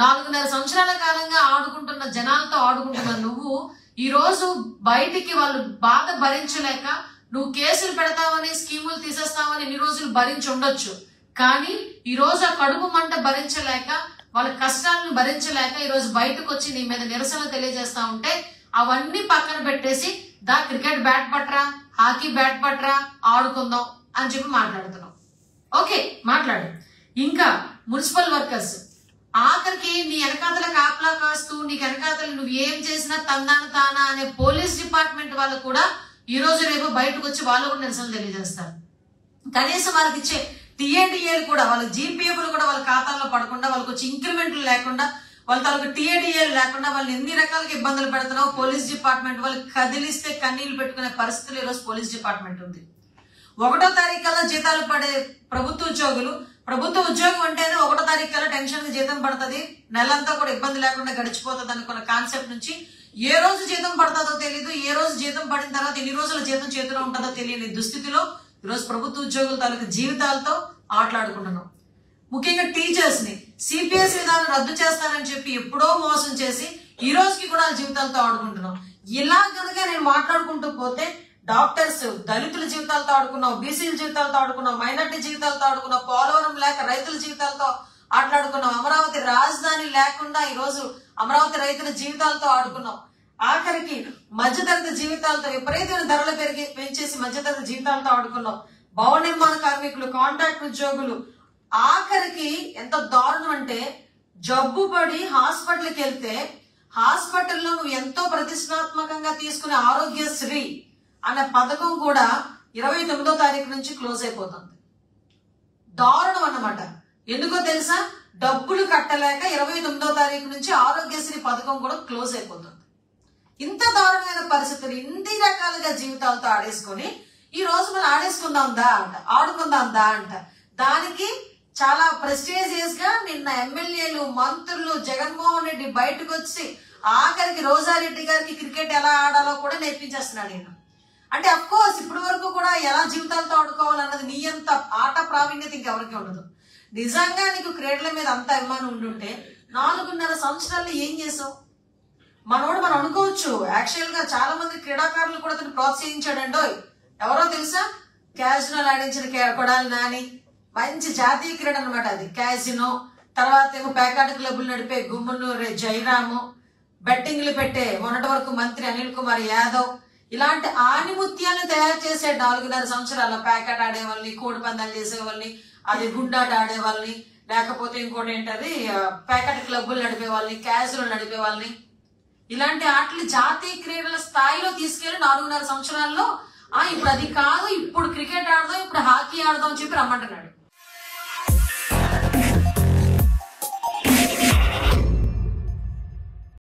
4.5 సంవత్సరాల కాలంగా ఆడుకుంటున్న జనాలతో ఆడుకుంటున్న నువ్వు ఈ రోజు బయటికి వాళ్ళు బాధ భరించలేక నువ్వు కేసులు పెడతావని స్కీములు తీసేస్తావని ఇన్ని రోజులు భరించి ఉండొచ్చు. కానీ ఈ రోజు ఆ కడుపు మంట భరించలేక వాళ్ళ కష్టాలను భరించలేక ఈ రోజు బయటకు వచ్చి నీ మీద నిరసన తెలియజేస్తా ఉంటే అవన్నీ పక్కన పెట్టేసి దా క్రికెట్ బ్యాట్ పట్రా, హాకీ బ్యాట్ పట్రా, ఆడుకుందాం అని చెప్పి మాట్లాడుతున్నావు. ఓకే, మాట్లాడు. ఇంకా మున్సిపల్ వర్కర్స్ ఆఖరికి నీ వెనకాతల కాపలా కాస్తూ నీకు వెనకాతలు నువ్వు ఏం చేసినా తందాన తానా అనే పోలీస్ డిపార్ట్మెంట్ వాళ్ళు కూడా ఈ రోజు రేపు బయటకు వచ్చి వాళ్ళు కూడా నిరసన తెలియజేస్తారు. కనీసం వాళ్ళకి ఇచ్చే టీఏడిఏలు కూడా వాళ్ళ జీపీఎఫ్లు కూడా వాళ్ళ ఖాతాల్లో పడకుండా వాళ్ళకి వచ్చి ఇంక్రిమెంట్లు లేకుండా వాళ్ళ తాలూకు టీఏడిఏలు లేకుండా వాళ్ళు ఎన్ని రకాలుగా ఇబ్బందులు పెడుతున్నావు. పోలీస్ డిపార్ట్మెంట్ వాళ్ళు కదిలిస్తే కన్నీళ్లు పెట్టుకునే పరిస్థితులు ఈరోజు పోలీస్ డిపార్ట్మెంట్ ఉంది. 1వ తారీఖు కల్లా జీతాలు పడే ప్రభుత్వ ఉద్యోగులు, ప్రభుత్వ ఉద్యోగం అంటేనే 1వ తారీఖు కల్లా టెన్షన్ జీతం పడుతుంది, నెలంతా కూడా ఇబ్బంది లేకుండా గడిచిపోతుంది అనుకున్న కాన్సెప్ట్ నుంచి ఏ రోజు జీతం పడుతుందో తెలియదు, ఏ రోజు జీతం పడిన తర్వాత ఎన్ని రోజుల జీతం చేతిలో ఉంటుందో తెలియని దుస్థితిలో ఈరోజు ప్రభుత్వ ఉద్యోగుల తాలూకు జీవితాలతో ఆటలాడుకుంటున్నాం. ముఖ్యంగా టీచర్స్ ని సిపిఎస్ విధానం రద్దు చేస్తానని చెప్పి ఎప్పుడో మోసం చేసి ఈ రోజుకి కూడా జీవితాలతో ఆడుకుంటున్నాం. ఇలా కనుక నేను మాట్లాడుకుంటూ పోతే డాక్టర్స్ దళితుల జీవితాలతో ఆడుకున్నాం, బీసీల జీవితాలతో ఆడుకున్నాం, మైనార్టీ జీవితాలతో ఆడుకున్నాం, పోలవరం లేక రైతుల జీవితాలతో ఆటలాడుకున్నాం, అమరావతి రాజధాని లేకుండా ఈ రోజు అమరావతి రైతుల జీవితాలతో ఆడుకున్నాం. ఆఖరికి మధ్యతరగతి జీవితాలతో విపరీతమైన ధరలు పెంచేసి మధ్యతరగతి జీవితాలతో ఆడుకున్నాం. భవన నిర్మాణ కార్మికులు, కాంట్రాక్ట్ ఉద్యోగులు, ఆఖరికి ఎంత దారుణం అంటే జబ్బు పడి హాస్పిటల్కి వెళ్తే హాస్పిటల్లో నువ్వు ఎంతో ప్రతిష్టాత్మకంగా తీసుకునే ఆరోగ్యశ్రీ అనే పథకం కూడా 29వ తారీఖు నుంచి క్లోజ్ అయిపోతుంది. దారుణం అన్నమాట. ఎందుకో తెలుసా? డబ్బులు కట్టలేక 29వ తారీఖు నుంచి ఆరోగ్యశ్రీ పథకం కూడా క్లోజ్ అయిపోతుంది. ఇంత దారుణమైన పరిస్థితులు, ఇన్ని రకాలుగా జీవితాలతో ఆడేసుకొని ఈ రోజు మనం ఆడేసుకుందాందా అంట, ఆడుకుందాందా అంట. దానికి చాలా ప్రెస్టీజియస్ గా నిన్న ఎమ్మెల్యేలు, మంత్రులు, జగన్మోహన్ రెడ్డి బయటకు వచ్చి ఆఖరికి రోజారెడ్డి గారికి క్రికెట్ ఎలా ఆడాలో కూడా నేర్పించేస్తున్నాడు ఈయన. అంటే అఫ్ కోర్స్ ఇప్పటి వరకు కూడా ఎలా జీవితాలతో ఆడుకోవాలన్నది నీ అంత ఆట ప్రావీణ్యత ఇంకెవరికి ఉండదు. నిజంగా నీకు క్రీడల మీద అంత అభిమానం ఉండుంటే 4.5 సంవత్సరాల్లో ఏం చేసావు? మనోడు మనం అనుకోవచ్చు, యాక్చువల్ గా చాలా మంది క్రీడాకారులు కూడా అతను ప్రోత్సహించాడండో. ఎవరో తెలుసా? క్యాజినోలు ఆడించిన కొడాలి నాని, మంచి జాతీయ క్రీడ అనమాట అది క్యాజినో. తర్వాత ఏమో పేకాట క్లబ్బులు నడిపే గుమ్మనూరు జయరాము, బెట్టింగ్లు పెట్టే మొన్నటి వరకు మంత్రి అనిల్ కుమార్ యాదవ్, ఇలాంటి ఆనిముత్యాలను తయారు చేసే 4.5 సంవత్సరాల పేకాట ఆడే వాళ్ళని, కోడి పందాలు చేసే వాళ్ళని, అది గుండాట ఆడే వాళ్ళని, లేకపోతే ఇంకోటి ఏంటది పేకాట క్లబ్బులు నడిపే వాళ్ళని, క్యాజినోలు నడిపే వాళ్ళని, ఇలాంటి ఆటలు జాతీయ క్రీడల స్థాయిలో తీసుకెళ్లి 4.5 సంవత్సరాల్లో ఇప్పుడు అది కాదు, ఇప్పుడు క్రికెట్ ఆడదాం, ఇప్పుడు హాకీ ఆడదాం అని చెప్పి రమ్మంటున్నాడు.